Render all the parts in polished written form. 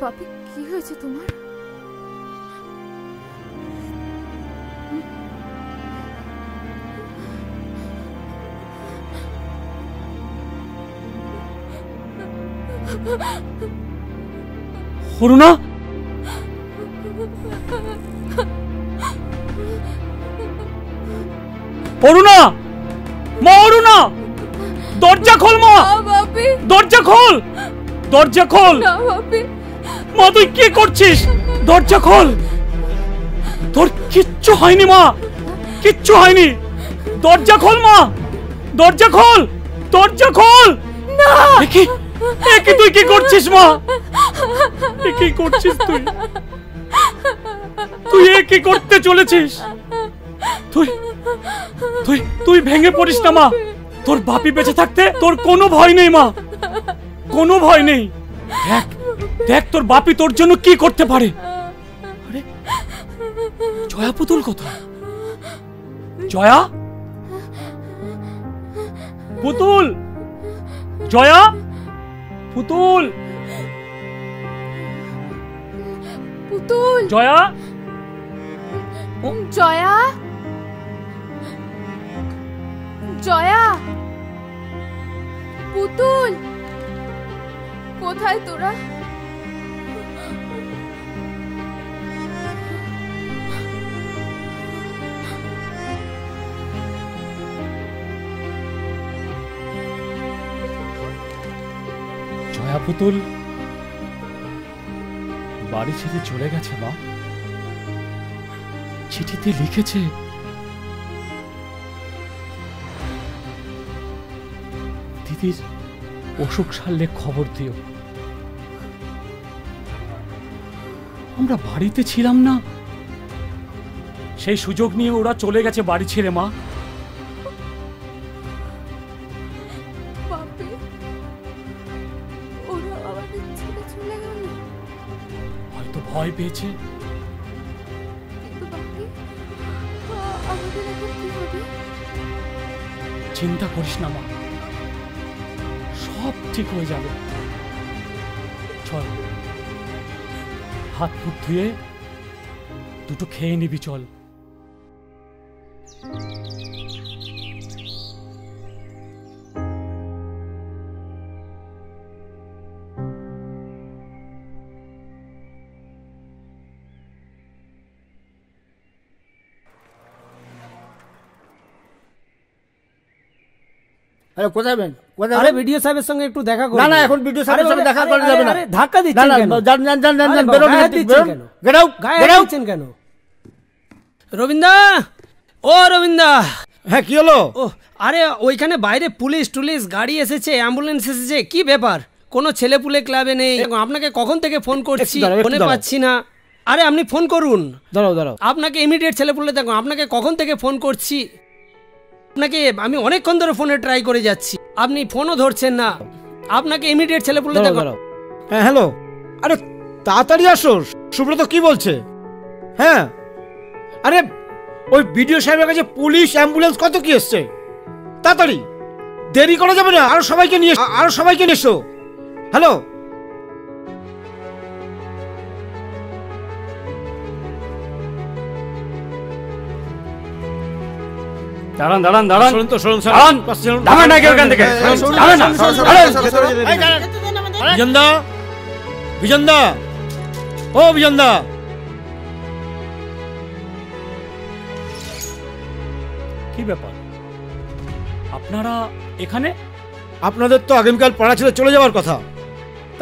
বাপি কি হয়েছে তোমার? অরুণা, অরুণা, মা অরুণা, দরজা খোল মা। বাপি দরজা খোল, দরজা খোল। না বাপি। মা তুই কি করছিস? দরজা খোল। তোর কিচ্ছু হয়নি মা, কিচ্ছু হয়নি। দরজা খোল মা, দরজা খোল, দরজা খোল। না কি তুই কি করছিস মা? কি করছিস তুই? তুই কি করতে চলেছিস? তুই তুই তুই ভেঙে পড়িস না মা। তোর বাপি বেঁচে থাকতে তোর কোনো ভয় নেই মা, কোনো ভয় নেই। দেখ দেখ তোর বাপি তোর জন্য কি করতে পারে। আরে জয়া পুতুল কোথায়? জয়া পুতুল, জয়া পুতুল, পুতুল, জয়া, জয়া, জয়া, পুতুল, কোথায় তোরা? জয়া পুতুল বাড়ি ছেড়ে চলে গেছে মা। চিঠিতে লিখেছে দিদির অসুখ সারলে খবর দিও। আমরা বাড়িতে ছিলাম না, সেই সুযোগ নিয়ে ওরা চলে গেছে বাড়ি ছেড়ে মা। বাপি, ওরা আমাদের ছেড়ে চলে গেল। হয়তো ভয় পেয়েছে। কিন্তু বাপি, আমাদের এখন কি হবে? চিন্তা করিস না মা, সব ঠিক হয়ে যাবে। চল হাত মুখ ধুয়ে দুটো খেয়ে নিবি, চল। আরে কোথায় যাবেন? আরে ভিডিও সাহেবের সঙ্গে একটু দেখা করুন। না না, এখন ভিডিও সাহেবের সঙ্গে দেখা করা যাবে না। আরে ধাক্কা দিচ্ছেন কেন? যান যান যান যান, বেরোন কেন? গেট আউট, গায়ে গেট আউট দিচ্ছেন কেন? রবীন্দা, ও রবীন্দা। হ্যাঁ কি হলো? ও আরে ওইখানে বাইরে পুলিশ টুলিশ গাড়ি এসেছে, অ্যাম্বুলেন্স এসেছে, কি ব্যাপার? কোনো ছেলেপুলে ক্লাবে নেই। আপনাকে কখন থেকে ফোন করছি, ফোনে পাচ্ছি না। আরে আপনি ফোন করুন। দাঁড়াও দাঁড়াও, আপনাকে ইমিডিয়েট ছেলেপুলে দেখো। আপনাকে কখন থেকে ফোন করছি, আপনাকে আমি অনেকক্ষণ ধরে ফোনে ট্রাই করে যাচ্ছি, আপনি ফোনও ধরছেন না। আপনাকে ইমিডিয়েট ছেলেপুলে দেখো। হ্যাঁ হ্যালো, আরে তাড়াতাড়ি আসো। সুব্রত কি বলছে? হ্যাঁ আরে ওই বিডিও সাহেবের কাছে পুলিশ অ্যাম্বুলেন্স কত কি এসছে, তাড়াতাড়ি, দেরি করা যাবে না। আরো সবাইকে নিয়ে এসো। হ্যালো, দাঁড়ান দাঁড়ান দাঁড়ান, শুনুন তো, শুনুন দাঁড়ান না কেউ এখান থেকে। বিজনদা, বিজনদা, ও বিজনদা, কি ব্যাপার আপনারা এখানে? আপনাদের তো আগামীকাল পাড়া ছেড়ে চলে যাওয়ার কথা,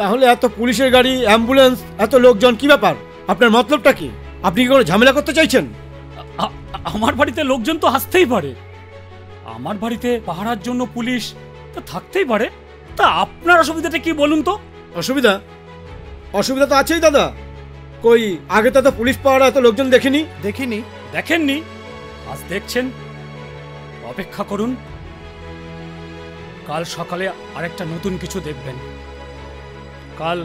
তাহলে এত পুলিশের গাড়ি, অ্যাম্বুলেন্স, এত লোকজন, কি ব্যাপার? আপনার মতলবটা কি? আপনি কি কোনো ঝামেলা করতে চাইছেন? আমার বাড়িতে লোকজন তো আসতেই পারে, আমার বাড়িতে পাহারার জন্য পুলিশ তো থাকতেই পারে। তা আপনার অসুবিধাটা কি বলুন তো? অসুবিধা তো আছেই দাদা। কই আগে তো পুলিশ পাহারা এত লোকজন দেখিনি। দেখেননি, আজ দেখছেন। অপেক্ষা করুন, কাল সকালে আরেকটা নতুন কিছু দেখবেন। কাল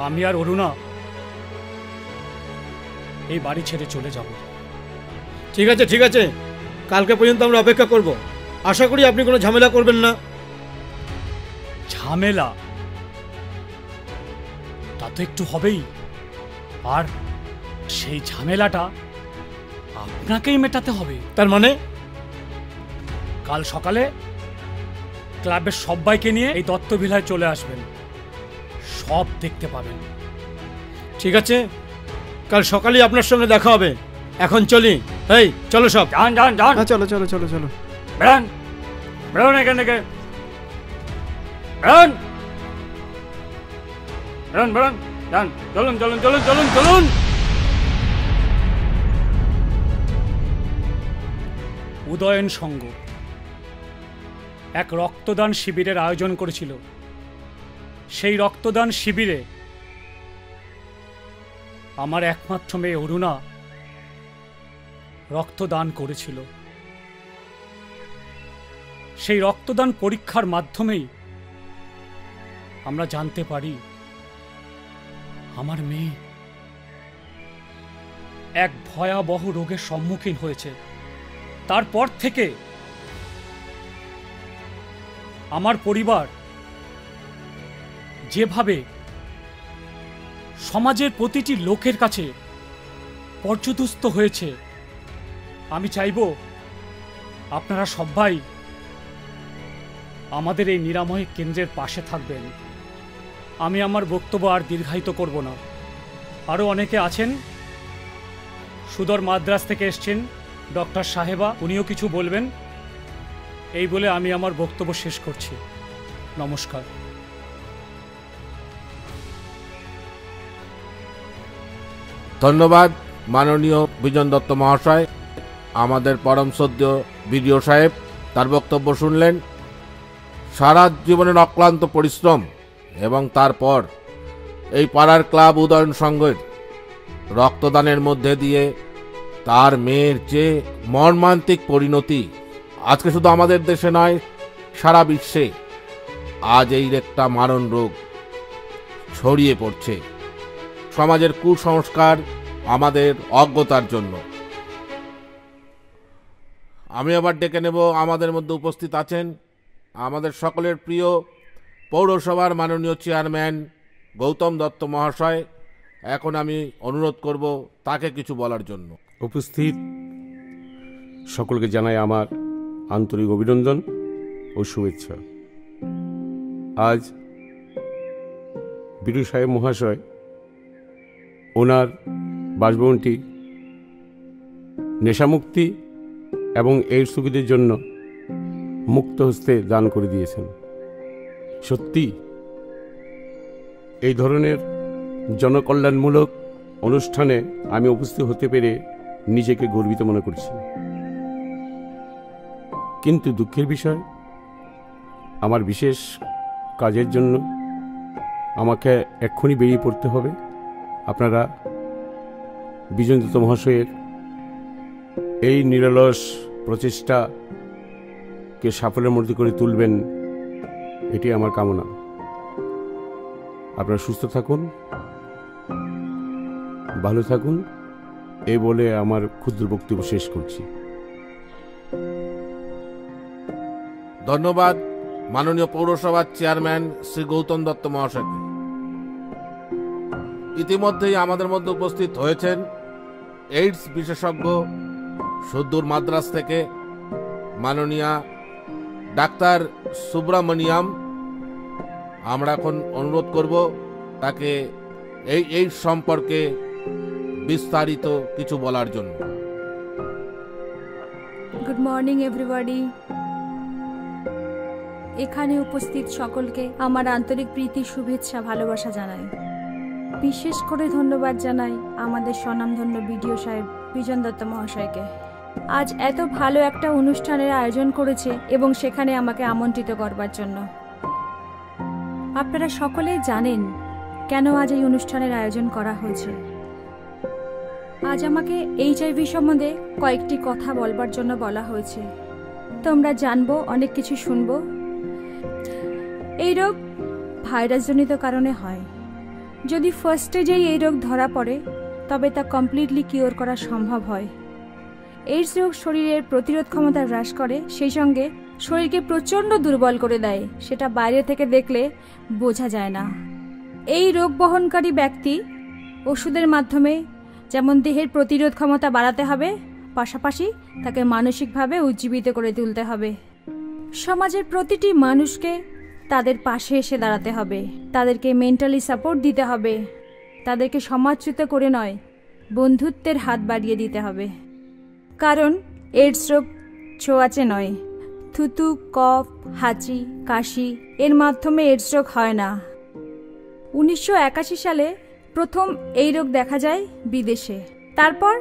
আমি আর অরুণা এই বাড়ি ছেড়ে চলে যাব। ঠিক আছে ঠিক আছে, কালকে পর্যন্ত আমরা অপেক্ষা করব। আশা করি আপনি কোনো ঝামেলা করবেন না। ঝামেলা? তা তো একটু হবেই, আর সেই ঝামেলাটা আপনাকেই মেটাতে হবে। তার মানে কাল সকালে ক্লাবের সবাইকে নিয়ে এই দত্তভিলায় চলে আসবেন, সব দেখতে পাবেন। ঠিক আছে, কাল সকালেই আপনার সঙ্গে দেখা হবে। এখন চলি। এই চলো সব। যান যান যান, চলো চলো চলো চলো। বেরোন বেরোন এখান থেকে, বেরোন বেরোন বেরোন, যান, চলুন চলুন চলুন চলুন চলুন। উদয়ন সংঘ এক রক্তদান শিবিরের আয়োজন করেছিল। সেই রক্তদান শিবিরে আমার একমাত্র মেয়ে অরুণা রক্তদান করেছিল। সেই রক্তদান পরীক্ষার মাধ্যমেই আমরা জানতে পারি আমার মেয়ে এক ভয়াবহ রোগের সম্মুখীন হয়েছে। তারপর থেকে আমার পরিবার যেভাবে সমাজের প্রতিটি লোকের কাছে পর্যদস্ত হয়েছে, আমি চাইব আপনারা সবাই আমাদের এই নিরাময় কেন্দ্রের পাশে থাকবেন। আমি আমার বক্তব্য আর দীর্ঘায়িত করব না। আরও অনেকে আছেন, সুদর মাদ্রাজ থেকে এসছেন ডক্টর সাহেবা, উনিও কিছু বলবেন। এই বলে আমি আমার বক্তব্য শেষ করছি। নমস্কার। ধন্যবাদ মাননীয় বিজন দত্ত মহাশয়। আমাদের পরম শ্রদ্ধেয় বিডিও সাহেব তার বক্তব্য শুনলেন। সারা জীবনের অক্লান্ত পরিশ্রম এবং তারপর এই পাড়ার ক্লাব উদয়ন সংঘের রক্তদানের মধ্যে দিয়ে তার মেয়ের যে মর্মান্তিক পরিণতি, আজকে শুধু আমাদের দেশে নয় সারা বিশ্বে আজ এই একটা মারণ রোগ ছড়িয়ে পড়ছে সমাজের কুসংস্কার, আমাদের অজ্ঞতার জন্য। আমি আবার ডেকে নেব, আমাদের মধ্যে উপস্থিত আছেন আমাদের সকলের প্রিয় পৌরসভার মাননীয় চেয়ারম্যান গৌতম দত্ত মহাশয়। এখন আমি অনুরোধ করব তাকে কিছু বলার জন্য। উপস্থিত সকলকে জানাই আমার আন্তরিক অভিনন্দন ও শুভেচ্ছা। আজ বিডিও সাহেব মহাশয় ওনার বাসভবনটি নেশামুক্তি এবং এইডস রোগীদের জন্য মুক্ত হস্তে দান করে দিয়েছেন। সত্যি এই ধরনের জনকল্যাণমূলক অনুষ্ঠানে আমি উপস্থিত হতে পেরে নিজেকে গর্বিত মনে করছি। কিন্তু দুঃখের বিষয়, আমার বিশেষ কাজের জন্য আমাকে এক্ষুনি বেরিয়ে পড়তে হবে। আপনারা বিজন দত্ত মহাশয়ের এই নিরলস প্রচেষ্টাকে সাফল্যের মধ্যে করে তুলবেন, এটি আমার কামনা। আপনারা সুস্থ থাকুন, ভালো থাকুন, এই বলে আমার ক্ষুদ্র বক্তব্য শেষ করছি। ধন্যবাদ মাননীয় পৌরসভার চেয়ারম্যান শ্রী গৌতম দত্ত মহাশয়কে। ইতিমধ্যেই আমাদের মধ্যে উপস্থিত হয়েছেন এইডস বিশেষজ্ঞ সুদূর মাদ্রাজ থেকে মাননীয়া ডাক্তার সুব্রমণিয়াম। আমরা এখন অনুরোধ করব তাকে এই এইডস সম্পর্কে বিস্তারিত কিছু বলার জন্য। Good morning everybody. এখানে উপস্থিত সকলকে আমার আন্তরিক প্রীতি, শুভেচ্ছা, ভালোবাসা জানাই। বিশেষ করে ধন্যবাদ জানাই আমাদের স্বনামধন্য বিডিও সাহেব বিজন দত্ত মহাশয়কে। আজ এত ভালো একটা অনুষ্ঠানের আয়োজন করেছে এবং সেখানে আমাকে আমন্ত্রিত করবার জন্য। আপনারা সকলেই জানেন কেন আজ এই অনুষ্ঠানের আয়োজন করা হয়েছে। আজ আমাকে এইচআইভি সম্বন্ধে কয়েকটি কথা বলবার জন্য বলা হয়েছে। তোমরা জানবো, অনেক কিছু শুনবো। এই রোগ ভাইরাসজনিত কারণে হয়। যদি ফার্স্ট স্টেজেই এই রোগ ধরা পড়ে তবে তা কমপ্লিটলি কিওর করা সম্ভব হয়। এইডস রোগ শরীরের প্রতিরোধ ক্ষমতা হ্রাস করে, সেই সঙ্গে শরীরকে প্রচণ্ড দুর্বল করে দেয়। সেটা বাইরে থেকে দেখলে বোঝা যায় না। এই রোগ বহনকারী ব্যক্তি ওষুধের মাধ্যমে যেমন দেহের প্রতিরোধ ক্ষমতা বাড়াতে হবে, পাশাপাশি তাকে মানসিকভাবে উজ্জীবিত করে তুলতে হবে। সমাজের প্রতিটি মানুষকে তাদের পাশে এসে দাঁড়াতে হবে, তাদেরকে মেন্টালি সাপোর্ট দিতে হবে, তাদেরকে সমাজচ্যুত করে নয়, বন্ধুত্বের হাত বাড়িয়ে দিতে হবে। কারণ এইডস রোগ ছোঁয়াচে নয়। থুতু, কফ, হাঁচি, কাশি এর মাধ্যমে এইডস রোগ হয় না। 1981 সালে প্রথম এই রোগ দেখা যায় বিদেশে, তারপর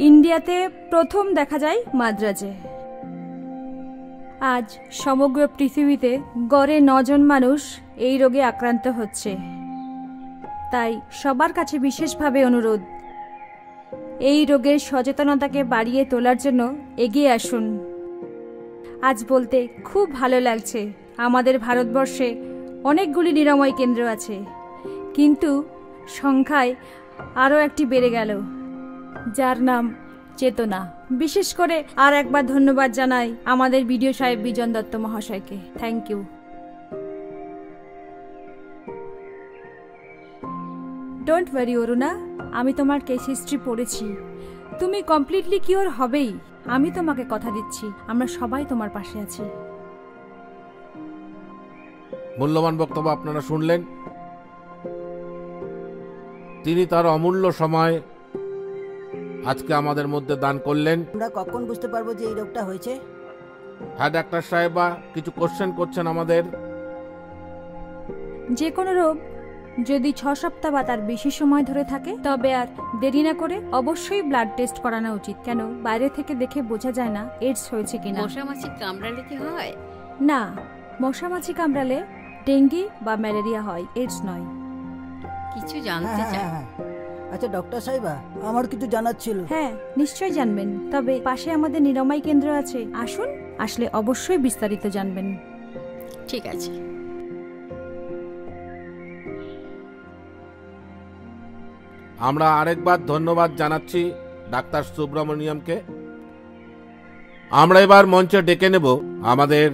ইন্ডিয়াতে প্রথম দেখা যায় মাদ্রাজে। আজ সমগ্র পৃথিবীতে গড়ে 9 জন মানুষ এই রোগে আক্রান্ত হচ্ছে। তাই সবার কাছে বিশেষভাবে অনুরোধ, এই রোগের সচেতনতাকে বাড়িয়ে তোলার জন্য এগিয়ে আসুন। আজ বলতে খুব ভালো লাগছে, আমাদের ভারতবর্ষে অনেকগুলি নিরাময় কেন্দ্র আছে, কিন্তু সংখ্যায় আরও একটি বেড়ে গেল, যার নাম চেতনা। বিশেষ করে আর একবার ধন্যবাদ জানাই আমাদের বিডিও সাহেব বিজন দত্ত মহাশয়কে। Thank you. Don't worry Aruna, আমি তোমার কেস হিস্ট্রি পড়েছি, তুমি কমপ্লিটলি কিওর হবেই। আমি তোমাকে কথা দিচ্ছি, আমরা সবাই তোমার পাশে আছি। মূল্যবান বক্তব্য আপনারা শুনলেন। তিনি তার অমূল্য সময় আজকে আমাদের মধ্যে দান করলেন। আমরা কখন বুঝতে পারবো যে এই রোগটা হয়েছে? হ্যাঁ ডাক্তার সাহেবা, কিছু কোশ্চেন করছেন আমাদের। যে কোনো রোগ যদি 6 সপ্তাহ বা তার বেশি সময় ধরে থাকে, তবে আর দেরি না করে অবশ্যই ব্লাড টেস্ট করানো উচিত। কেন, বাইরে থেকে দেখে বোঝা যায় না এইডস হয়েছে কিনা। মশামাছি কামড়ালে কি হয়? না, মশামাছি কামড়ালে ডেঙ্গি বা ম্যালেরিয়া হয়, এইডস নয়। কিছু জানতে চাই। আচ্ছা ডক্টর সাহেবা, আমার কিছু জানার ছিল। হ্যাঁ নিশ্চয়ই জানবেন, তবে পাশে আমাদের নিরাময় কেন্দ্র আছে, আসুন, আসলে অবশ্যই বিস্তারিত জানবেন। ঠিক আছে। আমরা আরেকবার ধন্যবাদ জানাচ্ছি ডাক্তার সুব্রমণিয়ামকে। আমরা এবার মঞ্চে ডেকে নেব আমাদের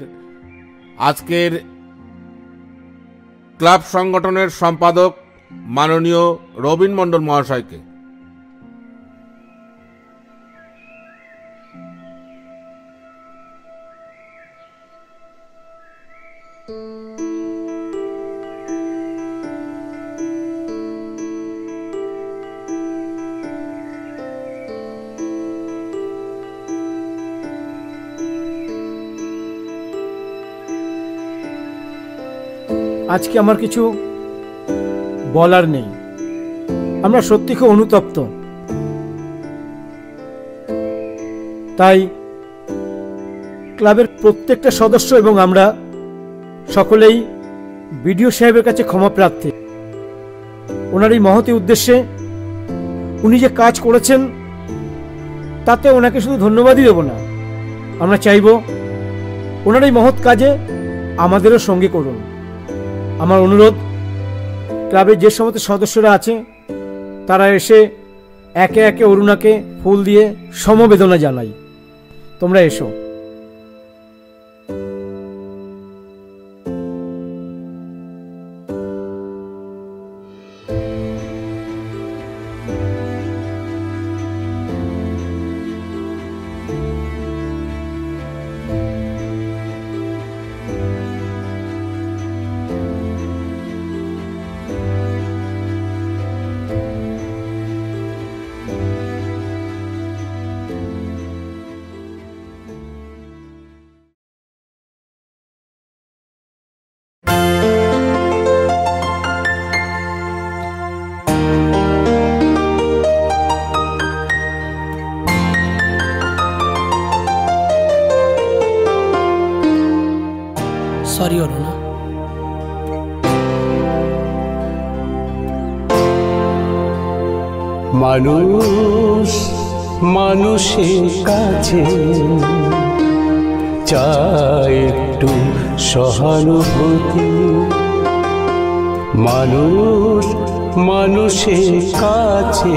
আজকের ক্লাব সংগঠনের সম্পাদক মাননীয় রবীন মণ্ডল মহাশয়কে। আজকে আমার কিছু বলার নেই, আমরা সত্যি খুব অনুতপ্ত। তাই ক্লাবের প্রত্যেকটা সদস্য এবং আমরা সকলেই বিডিও সাহেবের কাছে ক্ষমা প্রার্থী। ওনার এই মহতি উদ্দেশ্যে উনি যে কাজ করেছেন তাতে ওনাকে শুধু ধন্যবাদই দেব না, আমরা চাইব ওনার এই মহৎ কাজে আমাদেরও সঙ্গী করুন। আমার অনুরোধ, ক্লাবের যে সমস্ত সদস্যরা আছে তারা এসে একে একে অরুণাকে ফুল দিয়ে সমবেদনা জানাই। তোমরা এসো। সরি অরুণা। মানুষ মানুষের কাছে চায় একটু সহানুভূতি, মানুষ মানুষের কাছে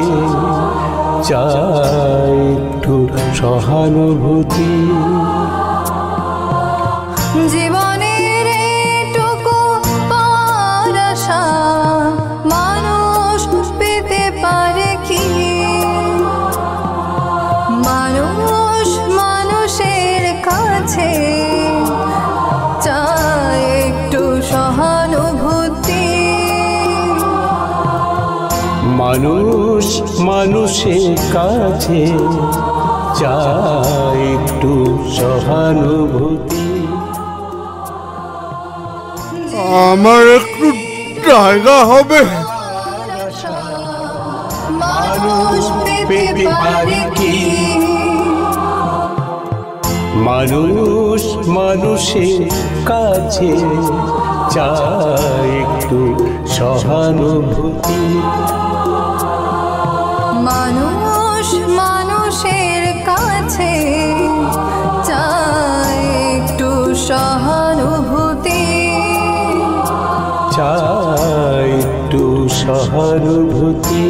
চায় একটু সহানুভূতি। জীবনের এটুকু পাওয়ার আশা মানুষ মানুষের কাছে চায় একটু সহানুভূতি। আমার একটু জায়গা হবে? মানুষ পেতে পারে কি? মানুষ মানুষের কাছে চায় একটু সহানুভূতি। মানুষ মানুষের কাছে চায় একটু সহানুভূতি, চায় একটু সহানুভূতি।